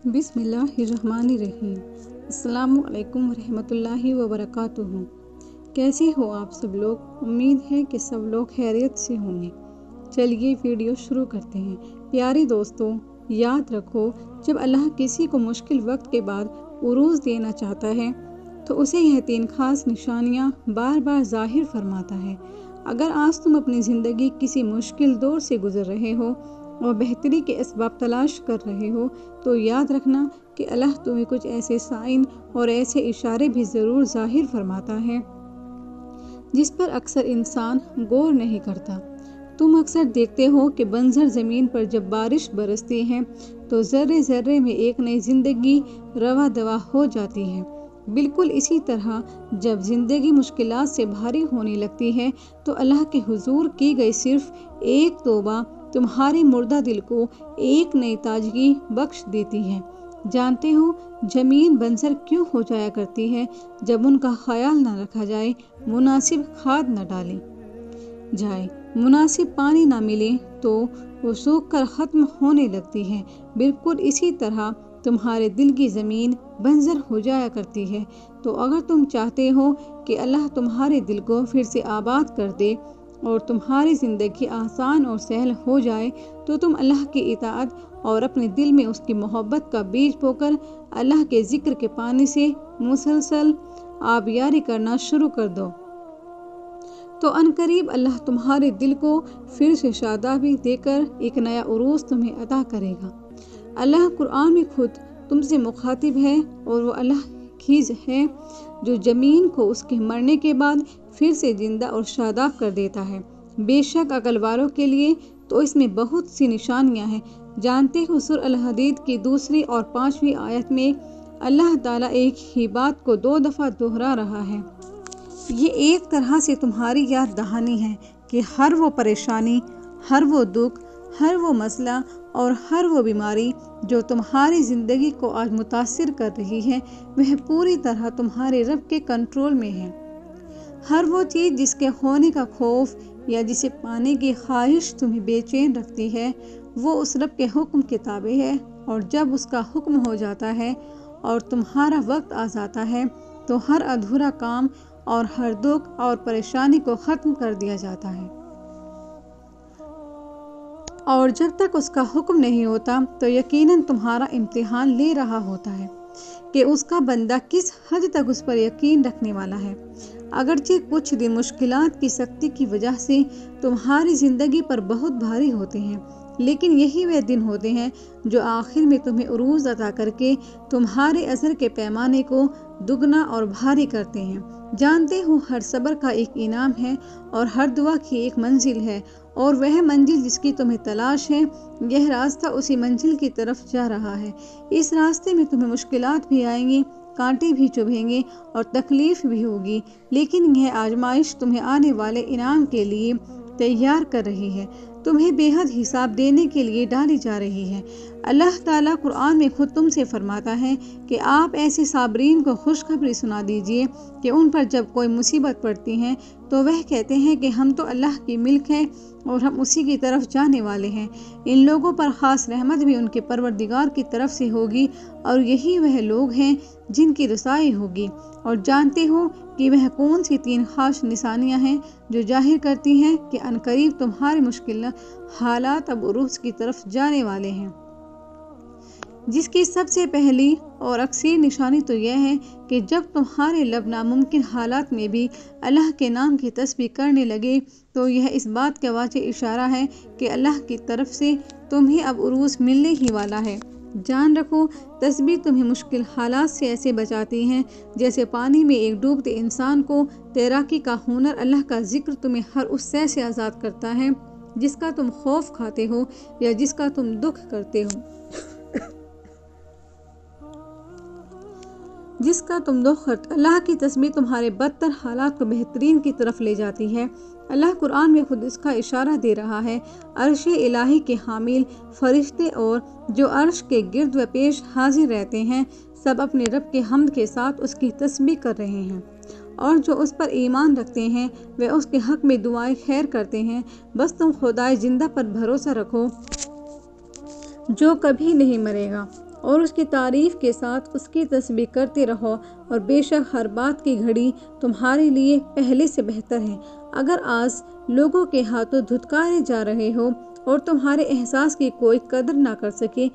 بسم اللہ الرحمن الرحیم۔ السلام علیکم ورحمۃ اللہ وبرکاتہ۔ کیسے ہو آپ سب لوگ؟ امید ہے کہ سب لوگ خیریت سے ہوں گے۔ چلیے ویڈیو شروع کرتے ہیں۔ پیارے دوستوں، یاد رکھو، جب اللہ کسی کو مشکل وقت کے بعد عروج دینا چاہتا ہے تو اسے یہ 3 خاص نشانیاں بار بار ظاہر فرماتا ہے۔ اگر آج تم اپنی زندگی کسی مشکل دور سے گزر رہے ہو اور بہتری کے اسباب تلاش کر رہے ہو تو یاد رکھنا کہ اللہ تمہیں کچھ ایسے سائن اور ایسے اشارے بھی ضرور ظاہر فرماتا ہے جس پر اکثر انسان غور نہیں کرتا۔ تم اکثر دیکھتے ہو کہ بنجر زمین پر جب بارش برستی ہے تو ذرے ذرے میں ایک نئی زندگی رواں دواں ہو جاتی ہے۔ بالکل اسی طرح جب زندگی مشکلات سے بھاری ہونے لگتی ہے تو اللہ کے حضور کی گئی صرف ایک توبہ تمہارے مردہ دل کو ایک نئی تازگی بخش دیتی ہے۔ جانتے ہو زمین بنجر کیوں ہو جایا کرتی ہے؟ جب ان کا خیال نہ رکھا جائے، مناسب کھاد نہ ڈالی جائے، مناسب پانی نہ ملے تو وہ سوکھ کر ختم ہونے لگتی ہے۔ بالکل اسی طرح تمہارے دل کی زمین بنجر ہو جایا کرتی ہے۔ تو اگر تم چاہتے ہو کہ اللہ تمہارے دل کو پھر سے آباد کر دے اور تمہاری زندگی آسان اور سہل ہو جائے تو تم اللہ کی اطاعت اور اپنے دل میں اس کی محبت کا بیج بو کر اللہ کے ذکر کے پانی سے مسلسل آبیاری کرنا شروع کر دو۔ تو عنقریب اللہ تمہارے دل کو پھر سے شادابی دے کر ایک نیا عروج تمہیں عطا کرے گا۔ اللہ قرآن میں خود تم سے مخاطب ہے اور وہ اللہ ہی ہے جو زمین کو اس کے مرنے کے بعد پھر سے زندہ اور شاداب کر دیتا ہے۔ بے شک عقل والوں کے لیے تو اس میں بہت سی نشانیاں ہیں۔ جانتے ہو سورہ الحدید کی 2 اور 5 آیت میں اللہ تعالیٰ ایک ہی بات کو 2 دفعہ دہرا رہا ہے۔ یہ ایک طرح سے تمہاری یاد دہانی ہے کہ ہر وہ پریشانی، ہر وہ دکھ، ہر وہ مسئلہ اور ہر وہ بیماری جو تمہاری زندگی کو آج متاثر کر رہی ہے وہ پوری طرح تمہارے رب کے کنٹرول میں ہے۔ ہر وہ چیز جس کے ہونے کا خوف یا جسے پانے کی خواہش تمہیں بے چین رکھتی ہے وہ اس رب کے حکم کے تابع ہے، اور جب اس کا حکم ہو جاتا ہے اور تمہارا وقت آ جاتا ہے تو ہر ادھورا کام اور ہر دکھ اور پریشانی کو ختم کر دیا جاتا ہے۔ اور جب تک اس کا حکم نہیں ہوتا تو یقیناً تمہارا امتحان لے رہا ہوتا ہے کہ اس کا بندہ کس حد تک اس پر یقین رکھنے والا ہے۔ اگرچہ کچھ دن مشکلات کی سختی کی وجہ سے تمہاری زندگی پر بہت بھاری ہوتے ہیں، لیکن یہی وہ دن ہوتے ہیں جو آخر میں تمہیں عروج عطا کر کے تمہارے اثر کے پیمانے کو دگنا اور بھاری کرتے ہیں۔ جانتے ہو ہر صبر کا ایک انعام ہے اور ہر دعا کی ایک منزل ہے، اور وہ منزل جس کی تمہیں تلاش ہے یہ راستہ اسی منزل کی طرف جا رہا ہے۔ اس راستے میں تمہیں مشکلات بھی آئیں گی، کانٹے بھی چبھیں گے اور تکلیف بھی ہوگی، لیکن یہ آزمائش تمہیں آنے والے انعام کے لیے تیار کر رہی ہے، تمہیں بے حد حساب دینے کے لیے ڈالی جا رہی ہے۔ اللہ تعالیٰ قرآن میں خود تم سے فرماتا ہے کہ آپ ایسے صابرین کو خوشخبری سنا دیجئے کہ ان پر جب کوئی مصیبت پڑتی ہے تو وہ کہتے ہیں کہ ہم تو اللہ کی ملک ہے اور ہم اسی کی طرف جانے والے ہیں۔ ان لوگوں پر خاص رحمت بھی ان کے پروردگار کی طرف سے ہوگی، اور یہی وہ لوگ ہیں جن کی رسائی ہوگی۔ اور جانتے ہو کہ وہ کون سی 3 خاص نشانیاں ہیں جو ظاہر کرتی ہیں کہ عنقریب تمہارے مشکل حالات اب عروج کی طرف جانے والے ہیں؟ جس کی سب سے پہلی اور اکثر نشانی تو یہ ہے کہ جب تمہارے لب ناممکن حالات میں بھی اللہ کے نام کی تسبیح کرنے لگے تو یہ اس بات کا واضح اشارہ ہے کہ اللہ کی طرف سے تمہیں اب عروج ملنے ہی والا ہے۔ جان رکھو، تسبیح تمہیں مشکل حالات سے ایسے بچاتی ہیں جیسے پانی میں ایک ڈوبتے انسان کو تیراکی کا ہنر۔ اللہ کا ذکر تمہیں ہر اس شے سے آزاد کرتا ہے جس کا تم خوف کھاتے ہو یا جس کا تم دکھ کرتے ہو۔ اللہ کی تسبیح تمہارے بدتر حالات کو بہترین کی طرف لے جاتی ہے۔ اللہ قرآن میں خود اس کا اشارہ دے رہا ہے۔ عرش الہی کے حامل فرشتے اور جو عرش کے گرد و پیش حاضر رہتے ہیں سب اپنے رب کے حمد کے ساتھ اس کی تسبیح کر رہے ہیں، اور جو اس پر ایمان رکھتے ہیں وہ اس کے حق میں دعائیں خیر کرتے ہیں۔ بس تم خدائے زندہ پر بھروسہ رکھو جو کبھی نہیں مرے گا اور اس کی تعریف کے ساتھ اس کی تسبیح کرتے رہو، اور بے شک ہر بات کی گھڑی تمہارے لیے پہلے سے بہتر ہے۔ اگر آج لوگوں کے ہاتھوں دھتکارے جا رہے ہو اور تمہارے احساس کی کوئی قدر نہ کر سکے،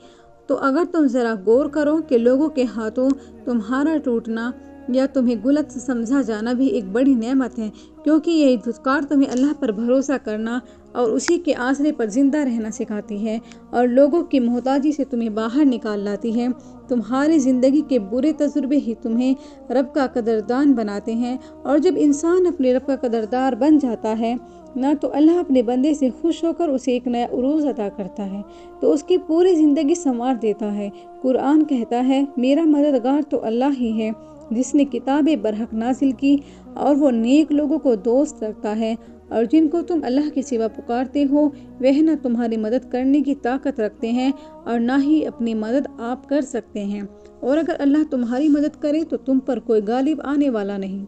تو اگر تم ذرا غور کرو کہ لوگوں کے ہاتھوں تمہارا ٹوٹنا یا تمہیں غلط سمجھا جانا بھی ایک بڑی نعمت ہے، کیونکہ یہی دھتکار تمہیں اللہ پر بھروسہ کرنا اور اسی کے آسرے پر زندہ رہنا سکھاتی ہے، اور لوگوں کی محتاجی سے تمہیں باہر نکال لاتی ہے۔ تمہاری زندگی کے برے تجربے ہی تمہیں رب کا قدردان بناتے ہیں، اور جب انسان اپنے رب کا قدردان بن جاتا ہے نہ، تو اللہ اپنے بندے سے خوش ہو کر اسے ایک نیا عروج عطا کرتا ہے، تو اس کی پوری زندگی سنوار دیتا ہے۔ قرآن کہتا ہے، میرا مددگار تو اللہ ہی ہے جس نے کتاب برحق نازل کی، اور وہ نیک لوگوں کو دوست رکھتا ہے، اور جن کو تم اللہ کے سوا پکارتے ہو وہ نہ تمہاری مدد کرنے کی طاقت رکھتے ہیں اور نہ ہی اپنی مدد آپ کر سکتے ہیں، اور اگر اللہ تمہاری مدد کرے تو تم پر کوئی غالب آنے والا نہیں،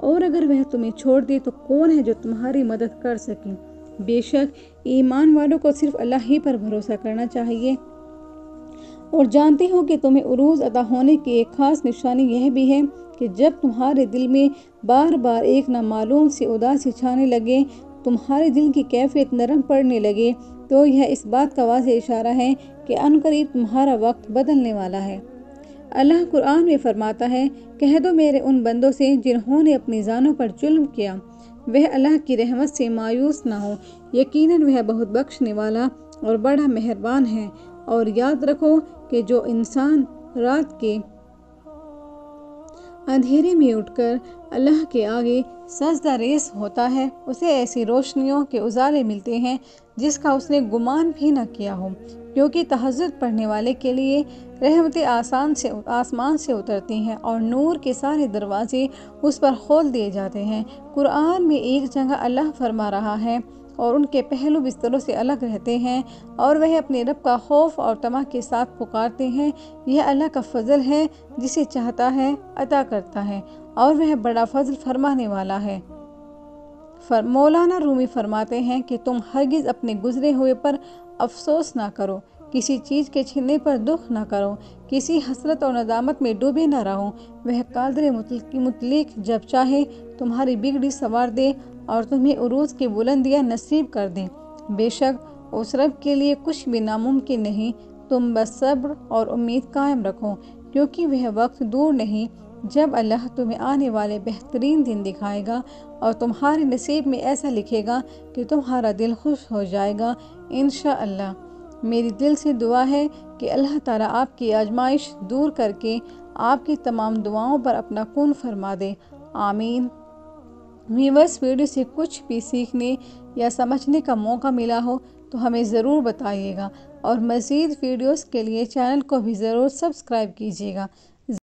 اور اگر وہ تمہیں چھوڑ دے تو کون ہے جو تمہاری مدد کر سکے۔ بے شک ایمان والوں کو صرف اللہ ہی پر بھروسہ کرنا چاہیے، اور جانتے ہو کہ تمہیں عروج عطا ہونے کی ایک خاص نشانی یہ بھی ہے کہ جب تمہارے دل میں بار بار ایک نامعلوم سی اداسی چھانے لگے، تمہارے دل کی کیفیت نرم پڑنے لگے، تو یہ اس بات کا واضح اشارہ ہے کہ عنقریب تمہارا وقت بدلنے والا ہے۔ اللہ قرآن میں فرماتا ہے، کہہ دو میرے ان بندوں سے جنہوں نے اپنی جانوں پر ظلم کیا، وہ اللہ کی رحمت سے مایوس نہ ہو، یقیناً وہ بہت بخشنے والا اور بڑا مہربان ہے۔ اور یاد رکھو کہ جو انسان رات کے اندھیرے میں اٹھ کر اللہ کے آگے سجدہ ریز ہوتا ہے، اسے ایسی روشنیوں کے اجالے ملتے ہیں جس کا اس نے گمان بھی نہ کیا ہو، کیونکہ تہجد پڑھنے والے کے لیے رحمتیں آسمان سے اترتی ہیں اور نور کے سارے دروازے اس پر کھول دیے جاتے ہیں۔ قرآن میں ایک جگہ اللہ فرما رہا ہے، اور ان کے پہلو بستروں سے الگ رہتے ہیں اور وہ اپنے رب کا خوف اور طمع کے ساتھ پکارتے ہیں، یہ اللہ کا فضل ہے، جسے چاہتا ہے عطا کرتا ہے، اور وہ بڑا فضل فرمانے والا ہے۔ مولانا رومی فرماتے ہیں کہ تم ہرگز اپنے گزرے ہوئے پر افسوس نہ کرو، کسی چیز کے چھننے پر دکھ نہ کرو، کسی حسرت اور ندامت میں ڈوبے نہ رہو، وہ قادر مطلق جب چاہے تمہاری بگڑی سنوار دے اور تمہیں عروج کی بلندیاں نصیب کر دے۔ بے شک اس رب کے لیے کچھ بھی ناممکن نہیں، تم بس صبر اور امید قائم رکھو، کیونکہ وہ وقت دور نہیں جب اللہ تمہیں آنے والے بہترین دن دکھائے گا اور تمہارے نصیب میں ایسا لکھے گا کہ تمہارا دل خوش ہو جائے گا انشاءاللہ۔ میری دل سے دعا ہے کہ اللہ تعالیٰ آپ کی آزمائش دور کر کے آپ کی تمام دعاؤں پر اپنا کون فرما دے، آمین۔ ویورس، ویڈیو سے کچھ بھی سیکھنے یا سمجھنے کا موقع ملا ہو تو ہمیں ضرور بتائیے گا، اور مزید ویڈیوز کے لیے چینل کو بھی ضرور سبسکرائب کیجیے گا۔